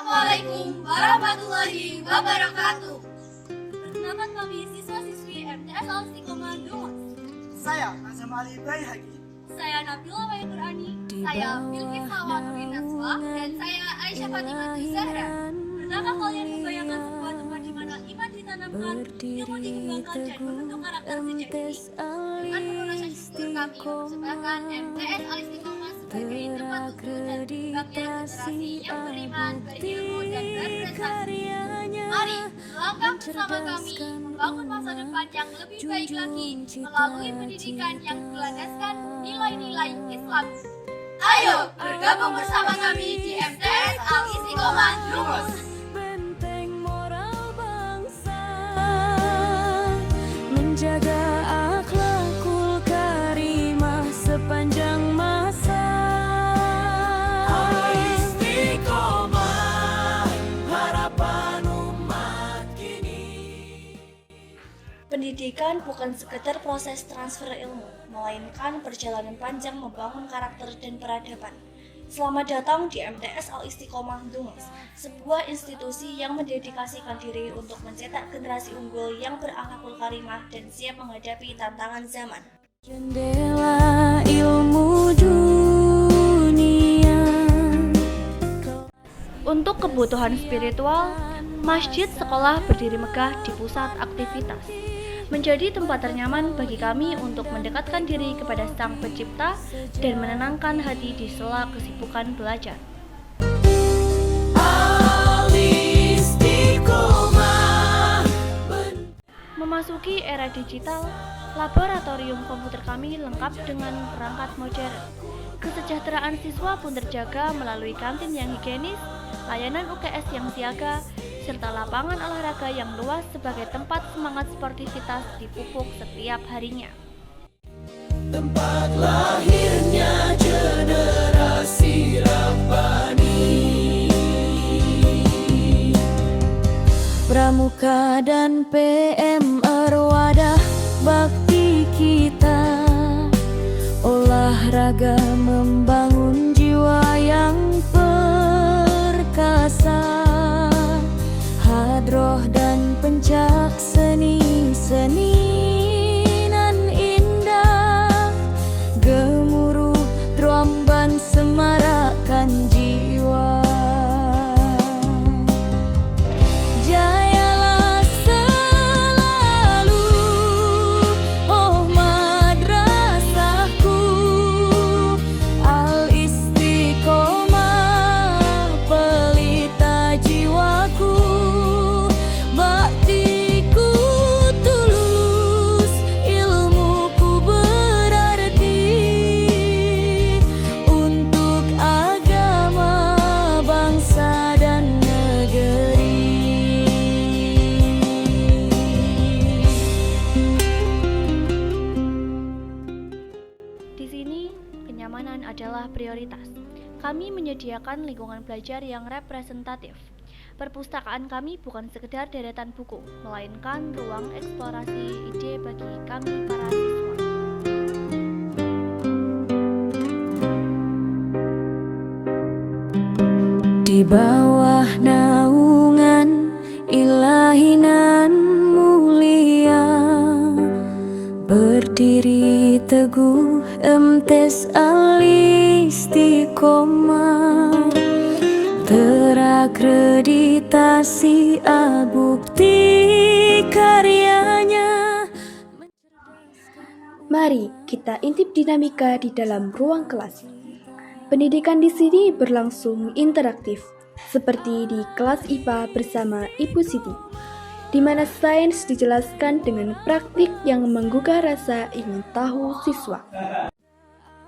Assalamualaikum warahmatullahi wabarakatuh. Perkenalkan kami siswa-siswi MTS Al-Istiqomah Dungus. Saya Azam Ali Baihaqi. Saya Nabila Wahid Nurani. Saya Bilqis Hawa Nuri Naswa. Dan saya Aisyah Fatimah Zahra. Pernahkah kalian membayangkan sebuah tempat di mana iman ditanamkan, ilmu dikembangkan, dan membentuk karakter sejak ini? Dengan penuh rasa syukur kami mempersembahkan MTS Al-Istiqomah sebagai tempat tumbuh dan berkembangnya generasi yang beriman, berilmu, dan berprestasi. Mari melangkah bersama kami membangun masa depan yang lebih baik lagi melalui pendidikan yang berlandaskan nilai-nilai Islam. Ayo bergabung bersama kami di MTS Al-Istiqomah Dungus. Benteng moral bangsa, menjaga akhlakul karimah sepanjang masa. Al-Istiqomah, harapan umat kini. Pendidikan bukan sekedar proses transfer ilmu, melainkan perjalanan panjang membangun karakter dan peradaban. Selamat datang di MTS Al-Istiqomah Dungus, sebuah institusi yang mendedikasikan diri untuk mencetak generasi unggul yang berakhlakul karimah dan siap menghadapi tantangan zaman. Jendela ilmu dunia. Untuk kebutuhan spiritual, masjid sekolah berdiri megah di pusat aktivitas, menjadi tempat ternyaman bagi kami untuk mendekatkan diri kepada Sang Pencipta dan menenangkan hati di sela kesibukan belajar. Memasuki era digital, laboratorium komputer kami lengkap dengan perangkat modern. Kesejahteraan siswa pun terjaga melalui kantin yang higienis, layanan UKS yang siaga, serta lapangan olahraga yang luas sebagai tempat semangat sportivitas dipupuk setiap harinya. Tempat lahirnya generasi Rabbani. Pramuka dan PMR wadah bakti kita, olahraga membangun jiwa yang perkasa. Hadroh dan pencak seni nan indah, gemuruh dromban semarakan jiwa. Jayalah selalu, oh madrasahku, Al-Istiqomah pelita jiwaku. Baktiku tulus, ilmuku berarti untuk agama, bangsa dan negeri. Di sini, kenyamanan adalah prioritas. Kami menyediakan lingkungan belajar yang representatif. Perpustakaan kami bukan sekedar deretan buku, melainkan ruang eksplorasi ide bagi kami para siswa. Di bawah naungan ilahi nan mulia, berdiri teguh MTS Al-Istiqomah, terakreditasi bukti karyanya. Mari kita intip dinamika di dalam ruang kelas. Pendidikan di sini berlangsung interaktif, seperti di kelas IPA bersama Ibu Siti, di mana sains dijelaskan dengan praktik yang menggugah rasa ingin tahu siswa.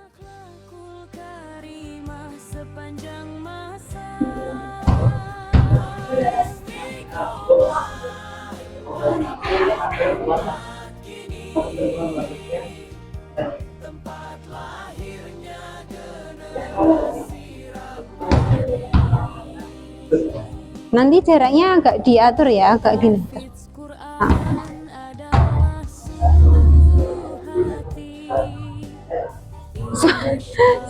Akhlakul karimah sepanjang masa. Tempat lahirnya generasi Rabbani. Nanti jaraknya agak diatur ya, agak gini. Quran adalah seluruh hati.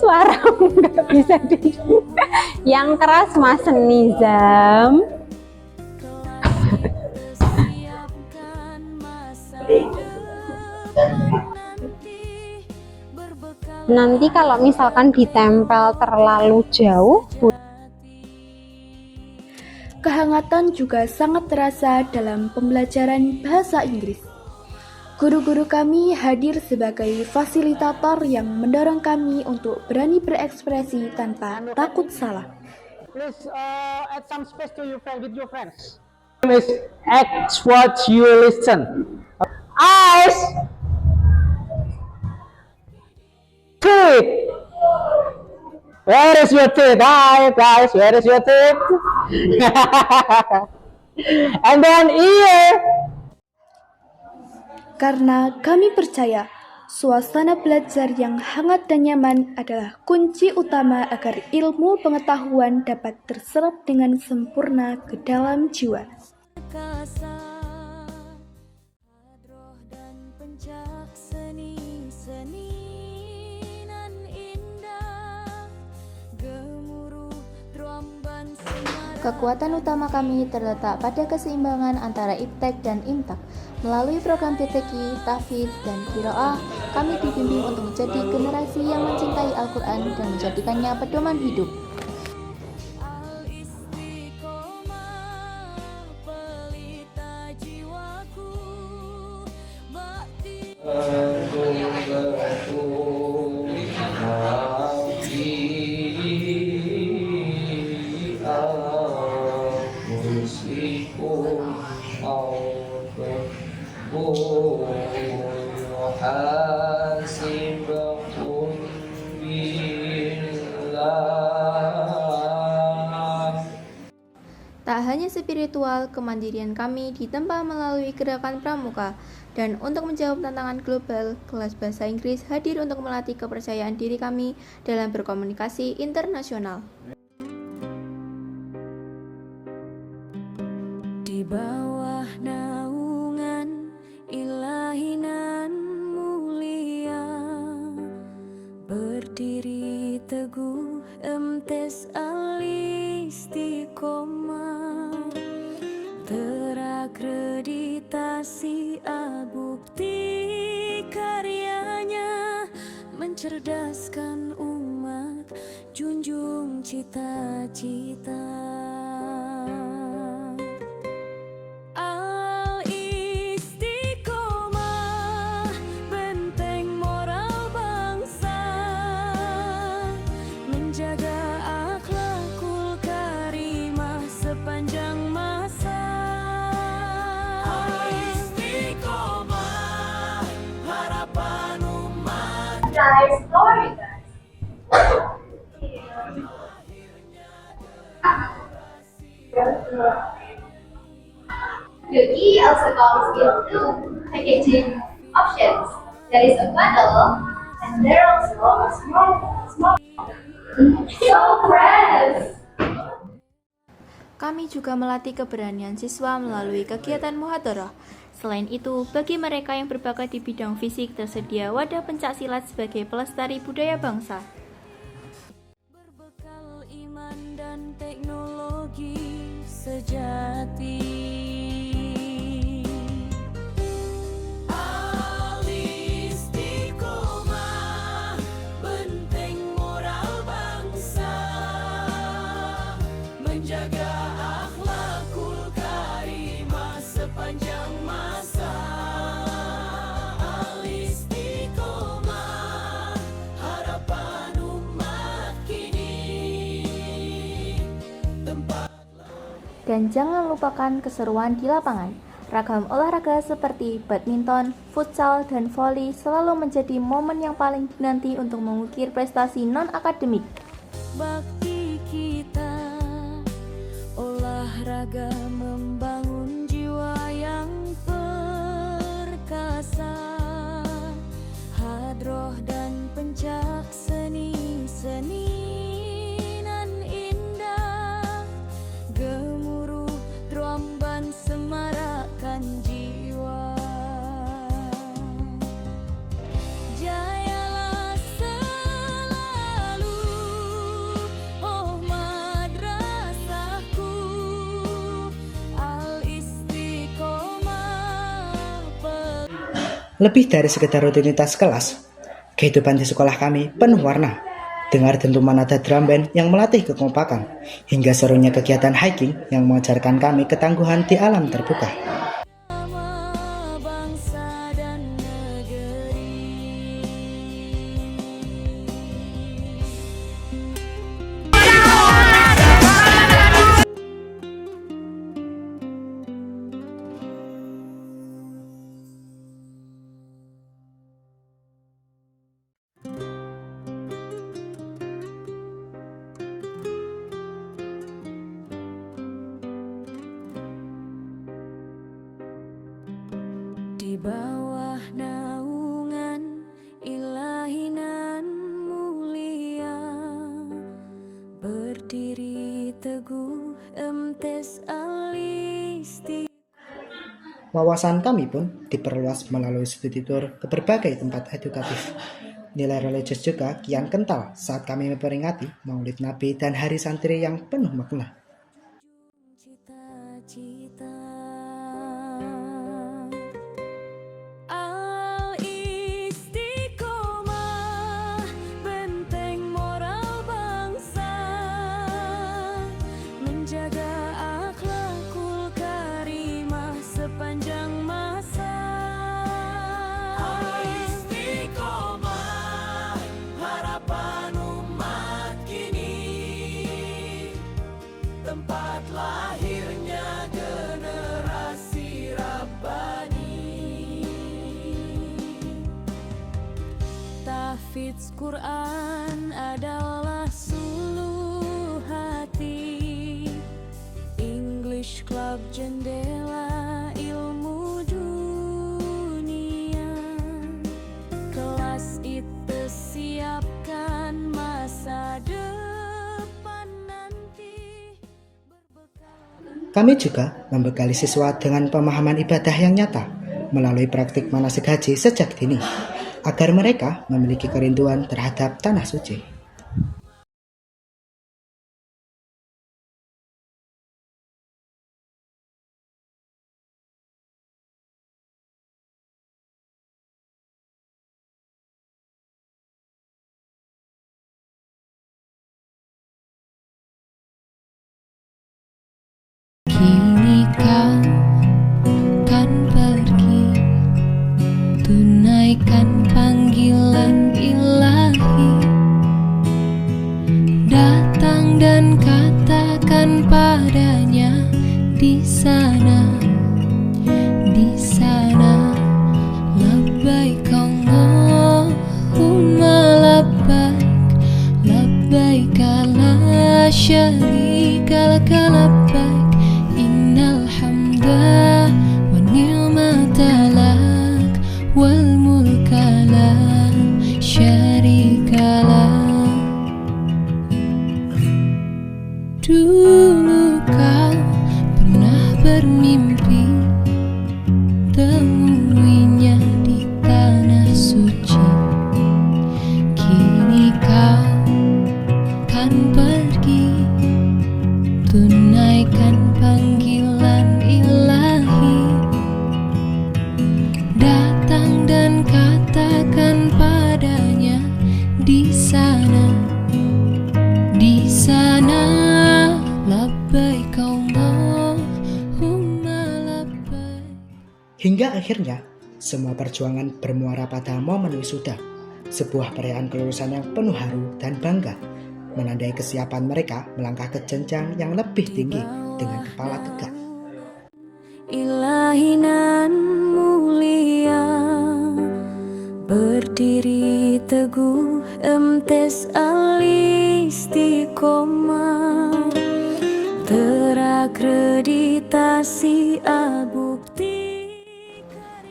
Suara nggak bisa di Yang keras Mas Nizam. Siapkan masa nanti berbekal Nanti kalau misalkan ditempel terlalu jauh, Kehangatan juga sangat terasa dalam pembelajaran bahasa Inggris. Guru-guru kami hadir sebagai fasilitator yang mendorong kami untuk berani berekspresi tanpa takut salah. Please add some space to your friend with your friends. Is act what you listen. Eyes. Teeth. Where is your teeth? Hi guys, where is your teeth? And then ear. Karena kami percaya suasana belajar yang hangat dan nyaman adalah kunci utama agar ilmu pengetahuan dapat terserap dengan sempurna ke dalam jiwa. perkasa, hadroh dan pencak seni nan indah, gemuruh dromban semarak. Kekuatan utama kami terletak pada keseimbangan antara iptek dan imtak. Melalui program TTQ, tahfidz, dan qiraah, kami dibimbing untuk menjadi generasi yang mencintai Al-Quran dan menjadikannya pedoman hidup. Al-Istiqomah, pelita jiwaku, bakti Tak hanya spiritual, kemandirian kami ditempa melalui gerakan pramuka. Dan untuk menjawab tantangan global, kelas bahasa Inggris hadir untuk melatih kepercayaan diri kami dalam berkomunikasi internasional. di bawah naungan ilahi nan mulia, berdiri teguh emtes al-istiqomah, terakreditasi bukti karyanya, mencerdaskan umat, junjung cita-cita. Al-Istiqomah, benteng moral bangsa, menjaga akhlakul karimah sepanjang masa. Al-Istiqomah, harapan umat. Guys, how are you guys? Yogi also comes with two packaging options. There is a bundle and there also a small. So fresh. Kami juga melatih keberanian siswa melalui kegiatan muhadharah. Selain itu, bagi mereka yang berbakat di bidang fisik, tersedia wadah pencaksilat sebagai pelestari budaya bangsa. Berbekal iman dan teknologi sejati. Al-Istiqomah, benteng moral bangsa, menjaga akhlakul karimah sepanjang masa. Al-Istiqomah, harapan umat kini. Dan jangan lupakan keseruan di lapangan. Ragam olahraga seperti badminton, futsal, dan voli selalu menjadi momen yang paling dinanti untuk mengukir prestasi non-akademik. Bakti kita, olahraga membangun jiwa yang perkasa, hadroh dan pencak seni nan indah, gemuruh dromban semarakkan jiwa. Jayalah selalu, oh Lebih dari sekedar rutinitas kelas, kehidupan di sekolah kami penuh warna. Dengar dentuman nada drum band yang melatih kekompakan, hingga serunya kegiatan hiking yang mengajarkan kami ketangguhan di alam terbuka. Bangsa dan negeri. Di bawah naungan ilahi nan mulia, berdiri teguh MTes Al-Istiqomah. Wawasan kami pun diperluas melalui studi tour ke berbagai tempat edukatif. Nilai religius juga kian kental saat kami memperingati Maulid Nabi dan Hari Santri yang penuh makna. Cita-cita Al-Istiqomah, benteng moral bangsa, menjaga akhlakul karimah sepanjang masa. Al-Istiqomah, harapan umat kini, tempat lahirnya generasi Rabbani. Tahfidz Quran adalah suluh hati, English Club jendela ilmu dunia, kelas itu siapkan masa depan nanti. Kami juga membekali siswa dengan pemahaman ibadah yang nyata melalui praktik manasik haji sejak dini, agar mereka memiliki kerinduan terhadap tanah suci. Kini kau kan pergi, tunaikan panggilan ilahi, datang dan katakan padanya di sana, labbaik Allahumma labbaik, labbaik la syarika laka labbaik, innal hamda wa ni'mata lak wal mulka la syarika lak. Dulu kau pernah bermimpi temuinya di tanah suci, kini kau kan pergi, tunaikan panggilan ilahi, datang dan katakan padanya di sana, labbaik Allahumma labbaik. Hingga akhirnya, semua perjuangan bermuara pada momen wisuda, sebuah perayaan kelulusan yang penuh haru dan bangga, menandai kesiapan mereka melangkah ke jenjang yang lebih tinggi dengan kepala tegak. Ilahi nan mulia, berdiri teguh MTes Al-Istiqomah, terakreditasi A-Bukti.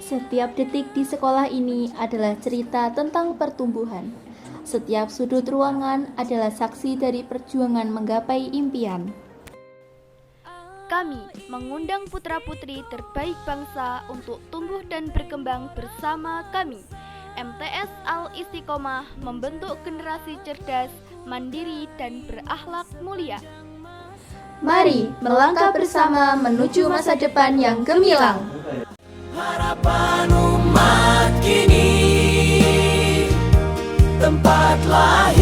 Setiap detik di sekolah ini adalah cerita tentang pertumbuhan. Setiap sudut ruangan adalah saksi dari perjuangan menggapai impian. Kami mengundang putra-putri terbaik bangsa untuk tumbuh dan berkembang bersama kami. MTS Al-Istiqomah membentuk generasi cerdas, mandiri, dan berakhlak mulia. Mari melangkah bersama menuju masa depan yang gemilang. Harapan umat tempat lahir.